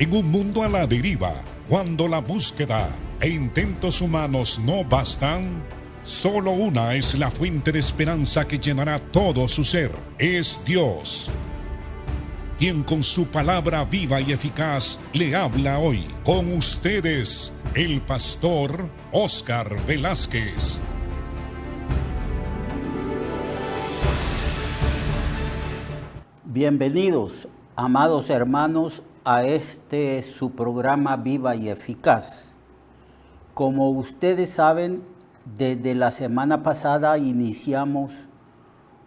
En un mundo a la deriva, cuando la búsqueda e intentos humanos no bastan, solo una es la fuente de esperanza que llenará todo su ser. Es Dios, quien con su palabra viva y eficaz le habla hoy. Con ustedes, el pastor Óscar Velázquez. Bienvenidos, amados hermanos, a su programa Viva y Eficaz. Como ustedes saben, desde la semana pasada iniciamos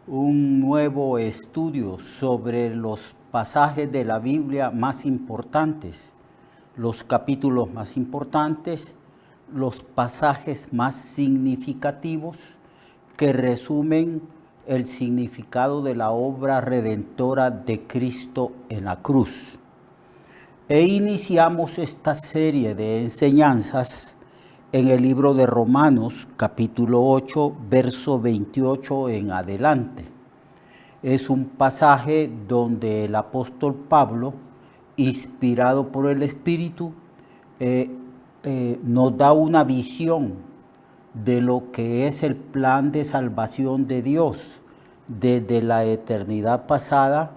un nuevo estudio sobre los pasajes de la Biblia más importantes, los capítulos más importantes, los pasajes más significativos que resumen el significado de la obra redentora de Cristo en la cruz. E iniciamos esta serie de enseñanzas en el libro de Romanos, capítulo 8, verso 28 en adelante. Es un pasaje donde el apóstol Pablo, inspirado por el Espíritu, nos da una visión de lo que es el plan de salvación de Dios desde la eternidad pasada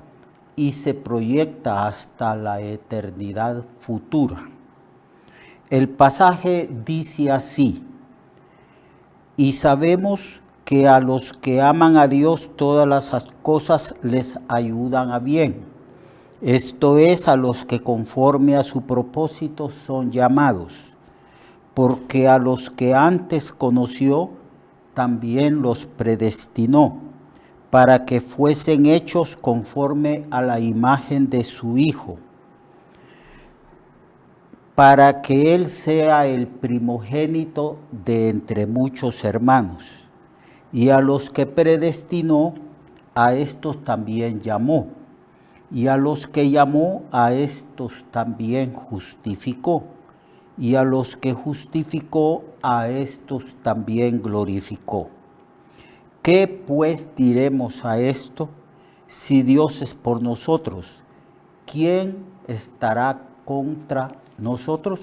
y se proyecta hasta la eternidad futura. El pasaje dice así: y sabemos que a los que aman a Dios todas las cosas les ayudan a bien. Esto es, a los que conforme a su propósito son llamados. Porque a los que antes conoció, también los predestinó, para que fuesen hechos conforme a la imagen de su Hijo, para que Él sea el primogénito de entre muchos hermanos. Y a los que predestinó, a estos también llamó. Y a los que llamó, a estos también justificó. Y a los que justificó, a estos también glorificó. ¿Qué pues diremos a esto? Si Dios es por nosotros, ¿quién estará contra nosotros?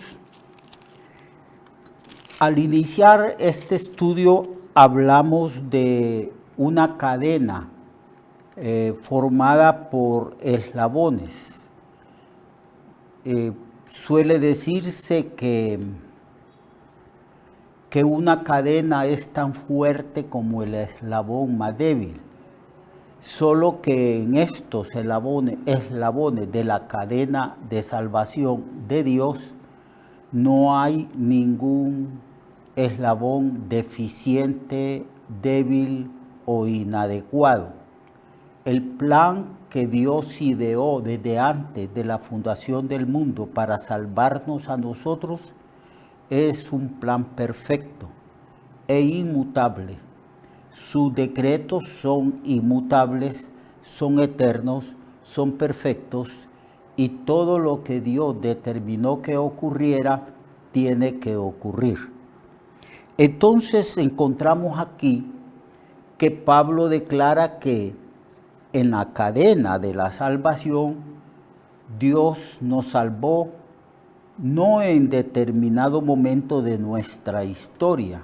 Al iniciar este estudio hablamos de una cadena formada por eslabones. Suele decirse que una cadena es tan fuerte como el eslabón más débil, solo que en estos eslabones de la cadena de salvación de Dios no hay ningún eslabón deficiente, débil o inadecuado. El plan que Dios ideó desde antes de la fundación del mundo para salvarnos a nosotros es un plan perfecto e inmutable. Sus decretos son inmutables, son eternos, son perfectos, y todo lo que Dios determinó que ocurriera tiene que ocurrir. Entonces encontramos aquí que Pablo declara que en la cadena de la salvación Dios nos salvó no en determinado momento de nuestra historia,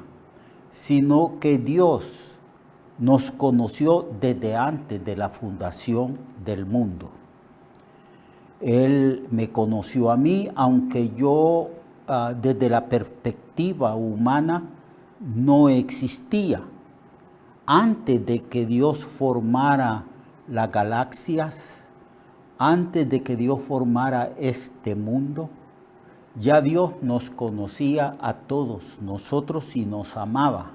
sino que Dios nos conoció desde antes de la fundación del mundo. Él me conoció a mí, aunque yo desde la perspectiva humana no existía. Antes de que Dios formara las galaxias, antes de que Dios formara este mundo, ya Dios nos conocía a todos nosotros y nos amaba.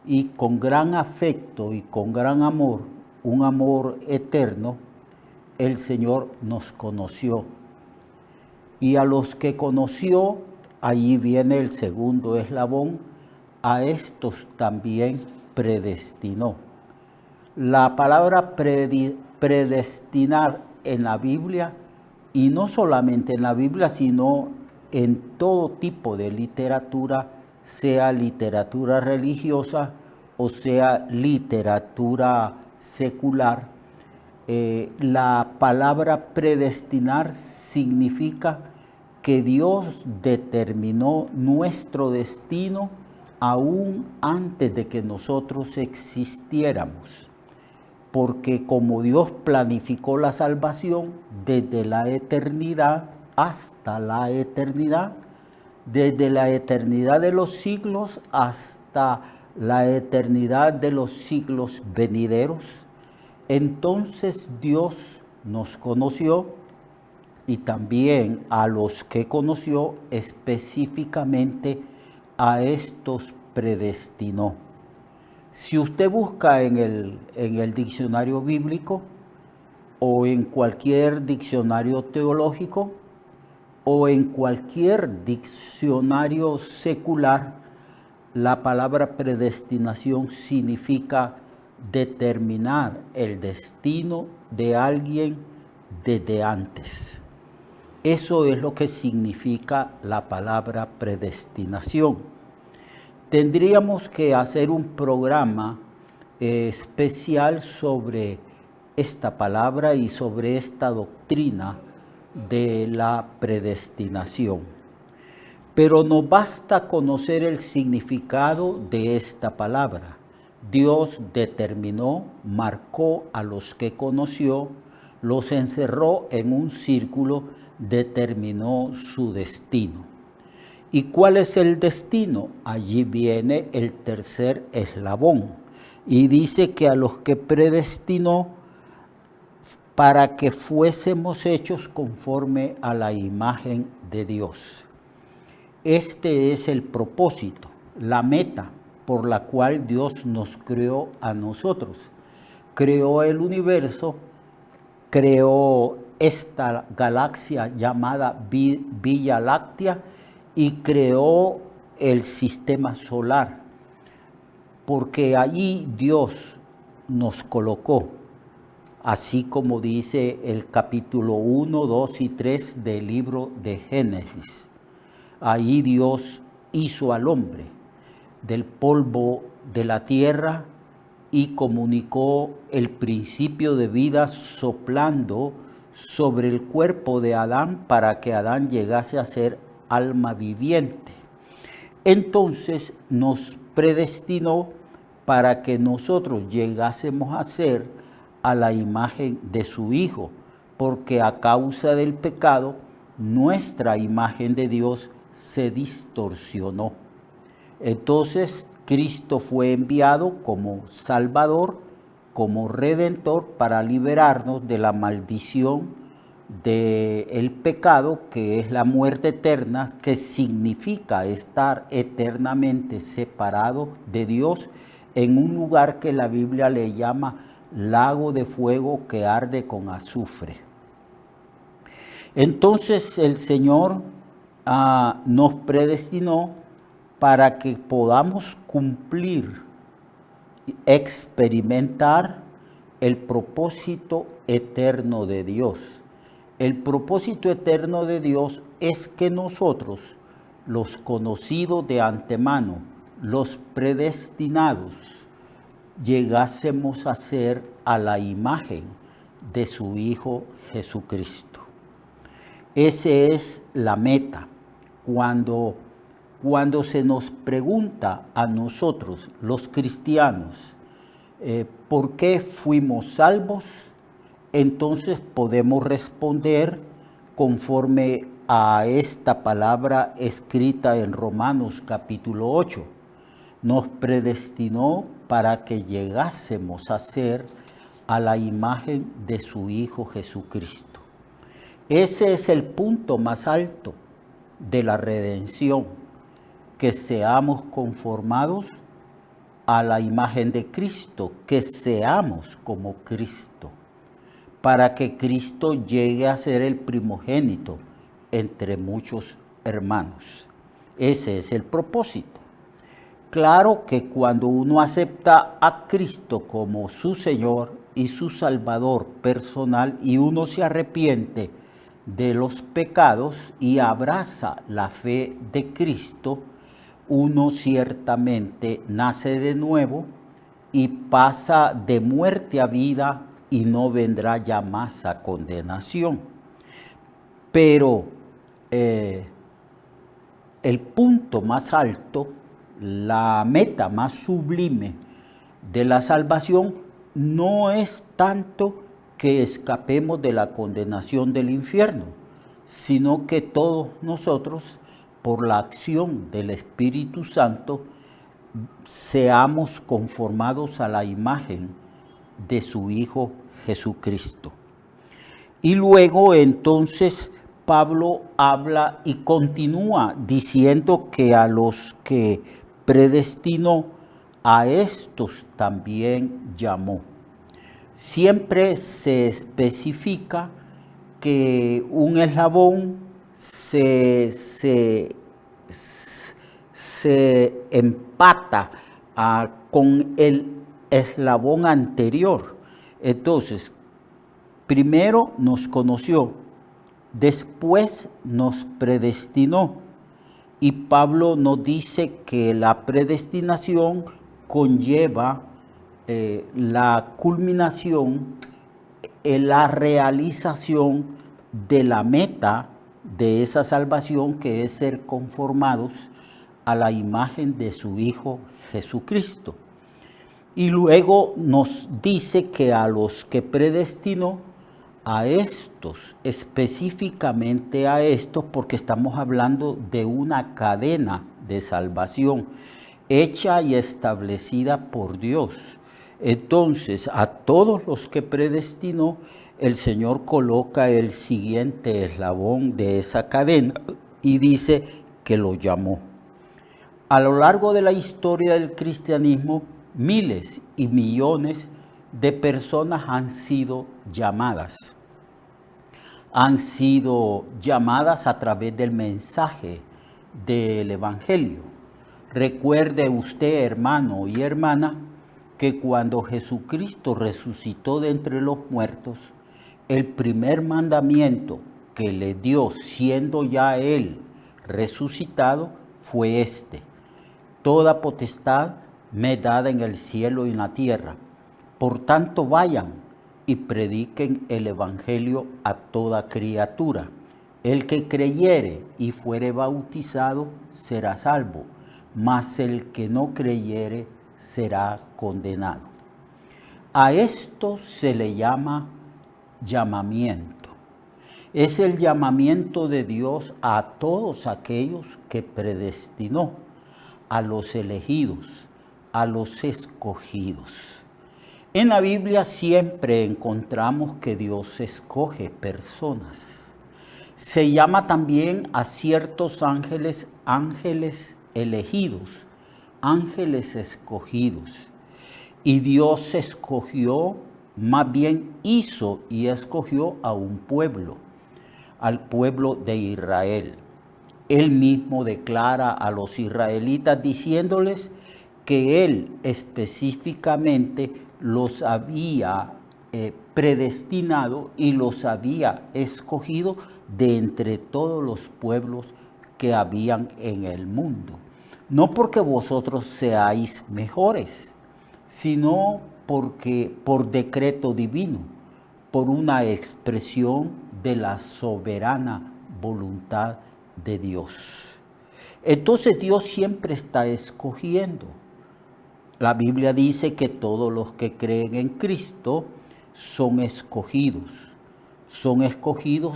Y con gran afecto y con gran amor, un amor eterno, el Señor nos conoció. Y a los que conoció, allí viene el segundo eslabón, a estos también predestinó. La palabra predestinar en la Biblia, y no solamente en la Biblia, sino en todo tipo de literatura, sea literatura religiosa o sea literatura secular, la palabra predestinar significa que Dios determinó nuestro destino aún antes de que nosotros existiéramos. Porque como Dios planificó la salvación desde la eternidad hasta la eternidad, desde la eternidad de los siglos hasta la eternidad de los siglos venideros, entonces Dios nos conoció y también a los que conoció específicamente a estos predestinó. Si usted busca en el diccionario bíblico o en cualquier diccionario teológico o en cualquier diccionario secular, la palabra predestinación significa determinar el destino de alguien desde antes. Eso es lo que significa la palabra predestinación. Tendríamos que hacer un programa especial sobre esta palabra y sobre esta doctrina de la predestinación. Pero no basta conocer el significado de esta palabra. Dios determinó, marcó a los que conoció, los encerró en un círculo, determinó su destino. ¿Y cuál es el destino? Allí viene el tercer eslabón. Y dice que a los que predestinó para que fuésemos hechos conforme a la imagen de Dios. Este es el propósito, la meta por la cual Dios nos creó a nosotros. Creó el universo, creó esta galaxia llamada Vía Láctea, y creó el sistema solar, porque allí Dios nos colocó, así como dice el capítulo 1, 2 y 3 del libro de Génesis. Allí Dios hizo al hombre del polvo de la tierra y comunicó el principio de vida soplando sobre el cuerpo de Adán para que Adán llegase a ser alma viviente. Entonces nos predestinó para que nosotros llegásemos a ser a la imagen de su Hijo, porque a causa del pecado nuestra imagen de Dios se distorsionó. Entonces Cristo fue enviado como Salvador, como Redentor, para liberarnos de la maldición del pecado, que es la muerte eterna, que significa estar eternamente separado de Dios en un lugar que la Biblia le llama lago de fuego que arde con azufre. Entonces el Señor nos predestinó para que podamos cumplir, experimentar el propósito eterno de Dios. El propósito eterno de Dios es que nosotros, los conocidos de antemano, los predestinados, llegásemos a ser a la imagen de su Hijo Jesucristo. Esa es la meta. Cuando se nos pregunta a nosotros, los cristianos, ¿por qué fuimos salvos? Entonces podemos responder conforme a esta palabra escrita en Romanos capítulo 8. Nos predestinó para que llegásemos a ser a la imagen de su Hijo Jesucristo. Ese es el punto más alto de la redención, que seamos conformados a la imagen de Cristo, que seamos como Cristo, para que Cristo llegue a ser el primogénito entre muchos hermanos. Ese es el propósito. Claro que cuando uno acepta a Cristo como su Señor y su Salvador personal y uno se arrepiente de los pecados y abraza la fe de Cristo, uno ciertamente nace de nuevo y pasa de muerte a vida, y no vendrá ya más a condenación. Pero el punto más alto, la meta más sublime de la salvación no es tanto que escapemos de la condenación del infierno, sino que todos nosotros, por la acción del Espíritu Santo, seamos conformados a la imagen de su Hijo Jesucristo. Y luego entonces Pablo habla y continúa diciendo que a los que predestinó, a estos también llamó. Siempre se especifica que un eslabón se empata con el eslabón anterior. Entonces, primero nos conoció, después nos predestinó. Y Pablo nos dice que la predestinación conlleva la culminación, la realización de la meta de esa salvación, que es ser conformados a la imagen de su Hijo Jesucristo. Y luego nos dice que a los que predestinó, a estos, específicamente a estos, porque estamos hablando de una cadena de salvación hecha y establecida por Dios. Entonces, a todos los que predestinó, el Señor coloca el siguiente eslabón de esa cadena y dice que lo llamó. A lo largo de la historia del cristianismo, miles y millones de personas han sido llamadas. Han sido llamadas a través del mensaje del Evangelio. Recuerde usted, hermano y hermana, que cuando Jesucristo resucitó de entre los muertos, el primer mandamiento que le dio, siendo ya Él resucitado, fue este: toda potestad me es dada en el cielo y en la tierra. Por tanto, vayan y prediquen el Evangelio a toda criatura. El que creyere y fuere bautizado será salvo, mas el que no creyere será condenado. A esto se le llama llamamiento. Es el llamamiento de Dios a todos aquellos que predestinó, a los elegidos, a los escogidos. En la Biblia siempre encontramos que Dios escoge personas. Se llama también a ciertos ángeles, ángeles elegidos, ángeles escogidos. Y Dios escogió, más bien hizo y escogió a un pueblo, al pueblo de Israel. Él mismo declara a los israelitas diciéndoles que Él específicamente los había predestinado y los había escogido de entre todos los pueblos que habían en el mundo. No porque vosotros seáis mejores, sino porque por decreto divino, por una expresión de la soberana voluntad de Dios. Entonces Dios siempre está escogiendo. La Biblia dice que todos los que creen en Cristo son escogidos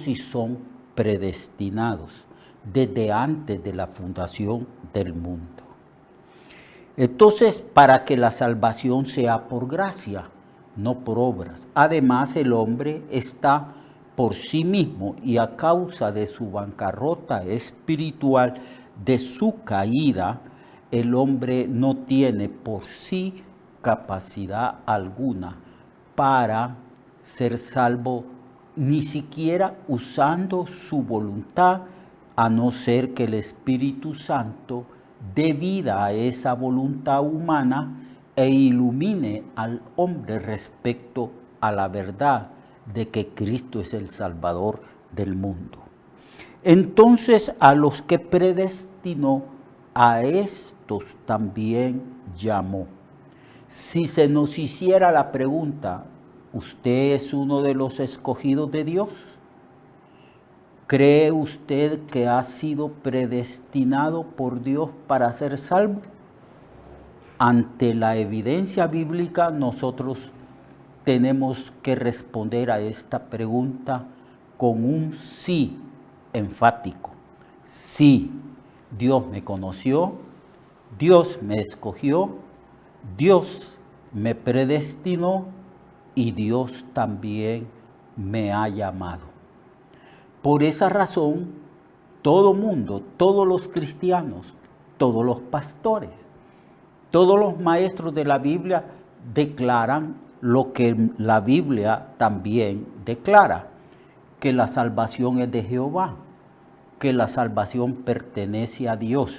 y son predestinados desde antes de la fundación del mundo. Entonces, para que la salvación sea por gracia, no por obras. Además, el hombre está por sí mismo y a causa de su bancarrota espiritual, de su caída, el hombre no tiene por sí capacidad alguna para ser salvo, ni siquiera usando su voluntad, a no ser que el Espíritu Santo dé vida a esa voluntad humana e ilumine al hombre respecto a la verdad de que Cristo es el Salvador del mundo. Entonces, a los que predestinó, a estos también llamó. Si se nos hiciera la pregunta, ¿usted es uno de los escogidos de Dios? ¿Cree usted que ha sido predestinado por Dios para ser salvo? Ante la evidencia bíblica, nosotros tenemos que responder a esta pregunta con un sí enfático. Sí, Dios me conoció, Dios me escogió, Dios me predestinó y Dios también me ha llamado. Por esa razón, todo mundo, todos los cristianos, todos los pastores, todos los maestros de la Biblia declaran lo que la Biblia también declara, que la salvación es de Jehová, que la salvación pertenece a Dios,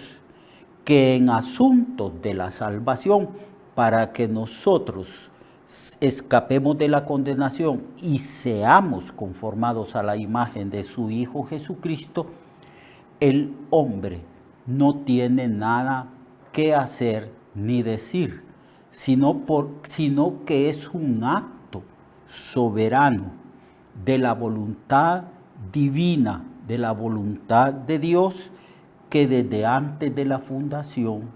que en asuntos de la salvación, para que nosotros escapemos de la condenación y seamos conformados a la imagen de su Hijo Jesucristo, el hombre no tiene nada que hacer ni decir, sino que es un acto soberano de la voluntad divina, de la voluntad de Dios, que desde antes de la fundación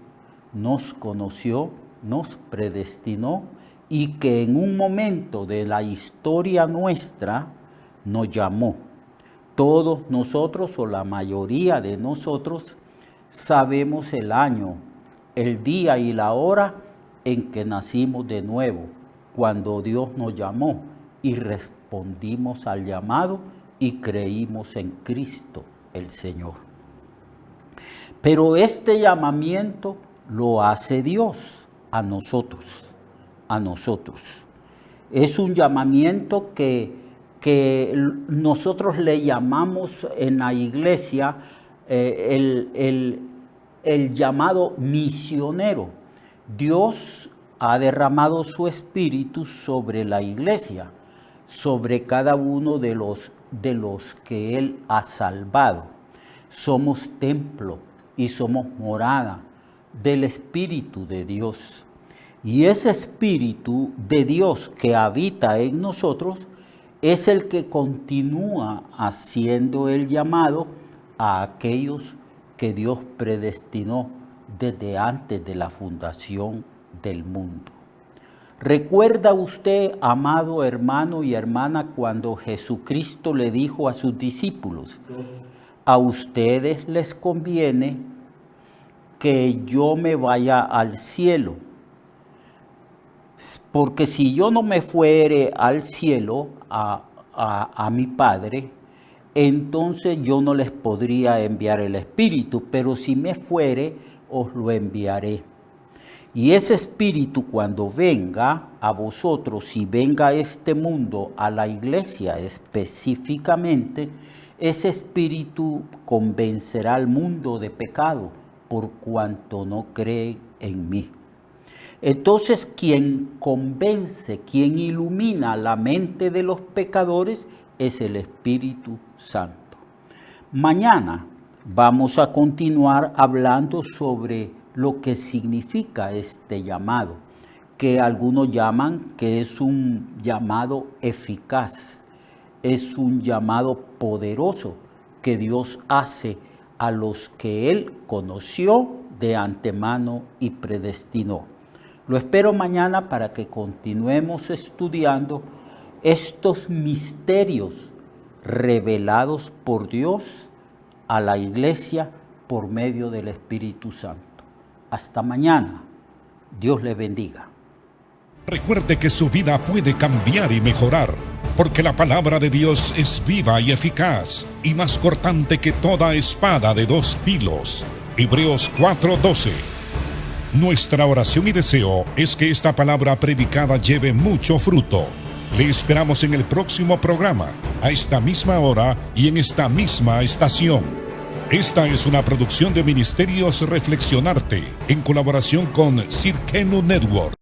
nos conoció, nos predestinó y que en un momento de la historia nuestra nos llamó. Todos nosotros, o la mayoría de nosotros, sabemos el año, el día y la hora en que nacimos de nuevo, cuando Dios nos llamó y respondimos al llamado y creímos en Cristo el Señor. Pero este llamamiento lo hace Dios a nosotros. Es un llamamiento que nosotros le llamamos en la iglesia el llamado misionero. Dios ha derramado su espíritu sobre la iglesia, sobre cada uno de los que Él ha salvado. Somos templo y somos morada del Espíritu de Dios. Y ese Espíritu de Dios que habita en nosotros es el que continúa haciendo el llamado a aquellos que Dios predestinó desde antes de la fundación del mundo. ¿Recuerda usted, amado hermano y hermana, cuando Jesucristo le dijo a sus discípulos: a ustedes les conviene que yo me vaya al cielo, porque si yo no me fuere al cielo a mi Padre, entonces yo no les podría enviar el Espíritu, pero si me fuere, os lo enviaré. Y ese Espíritu, cuando venga a vosotros y venga a este mundo, a la iglesia específicamente, ese Espíritu convencerá al mundo de pecado, por cuanto no creen en mí. Entonces, quien convence, quien ilumina la mente de los pecadores es el Espíritu Santo. Mañana vamos a continuar hablando sobre lo que significa este llamado, que algunos llaman que es un llamado eficaz, es un llamado poderoso que Dios hace a los que Él conoció de antemano y predestinó. Lo espero mañana para que continuemos estudiando estos misterios revelados por Dios a la iglesia por medio del Espíritu Santo. Hasta mañana. Dios le bendiga. Recuerde que su vida puede cambiar y mejorar, porque la palabra de Dios es viva y eficaz, y más cortante que toda espada de dos filos. Hebreos 4:12. Nuestra oración y deseo es que esta palabra predicada lleve mucho fruto. Le esperamos en el próximo programa, a esta misma hora y en esta misma estación. Esta es una producción de Ministerios Reflexionarte, en colaboración con Cirkenu Network.